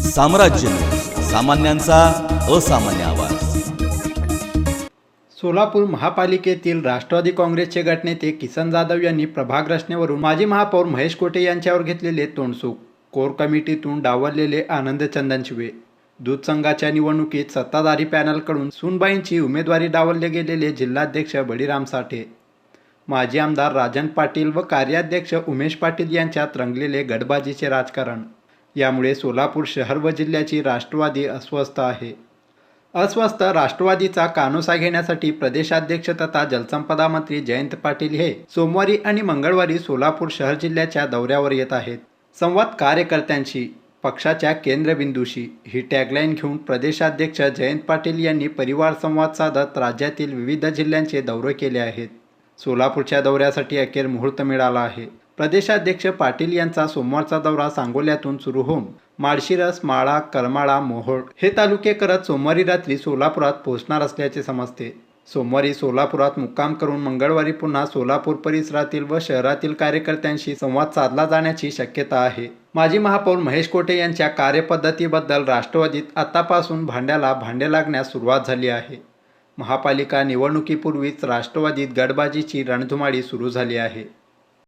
साम्राज्य न्यूज, सामान्यांचा असामान्य आवाज. सोलापूर महापालिकेतील राष्ट्रवादी काँग्रेसचे गटनेते किसन जाधव यांनी प्रभाग रचनेवरून माजी महापौर महेश कोटे यांच्यावर घेतलेले तोंडसूक. कोर कमिटीतून डावललेले आनंद चंदनशिवे. दूध संघाच्या निवडणुकीत सत्ताधारी पॅनलकडून सुनबाईंची उमेदवारी डावलले गेलेले जिल्हाध्यक्ष बळीराम साठे. माजी आमदार राजन पाटील व कार्याध्यक्ष उमेश पाटील यांच्यात रंगलेले गटबाजीचे राजकारण. यामुळे सोलापूर शहर व जिल्ह्याची राष्ट्रवादी अस्वस्थ आहे. अस्वस्थ राष्ट्रवादीचा कानोसा घेण्यासाठी प्रदेशाध्यक्ष तथा जलसंपदा मंत्री जयंत पाटील हे सोमवारी आणि मंगळवारी सोलापूर शहर जिल्ह्याच्या दौऱ्यावर येत आहेत. संवाद कार्यकर्त्यांशी, पक्षाच्या केंद्रबिंदूशी ही टॅगलाईन घेऊन प्रदेशाध्यक्ष जयंत पाटील यांनी परिवार संवाद साधत राज्यातील विविध जिल्ह्यांचे दौरे केले आहेत. सोलापूरच्या दौऱ्यासाठी अखेर मुहूर्त मिळाला आहे. प्रदेशाध्यक्ष पाटील यांचा सोमवारचा दौरा सांगोल्यातून सुरू होऊन माळशिरस, माळा, करमाळा, मोहोळ हे तालुके करत सोमवारी रात्री सोलापुरात पोहोचणार असल्याचे समजते. सोमवारी सोलापुरात मुक्काम करून मंगळवारी पुन्हा सोलापूर परिसरातील व शहरातील कार्यकर्त्यांशी संवाद साधला जाण्याची शक्यता आहे. माजी महापौर महेश कोटे यांच्या कार्यपद्धतीबद्दल राष्ट्रवादीत आतापासून भांड्याला भांडे लागण्यास सुरुवात झाली आहे. महापालिका निवडणुकीपूर्वीच राष्ट्रवादीत गटबाजीची रणधुमाळी सुरू झाली आहे.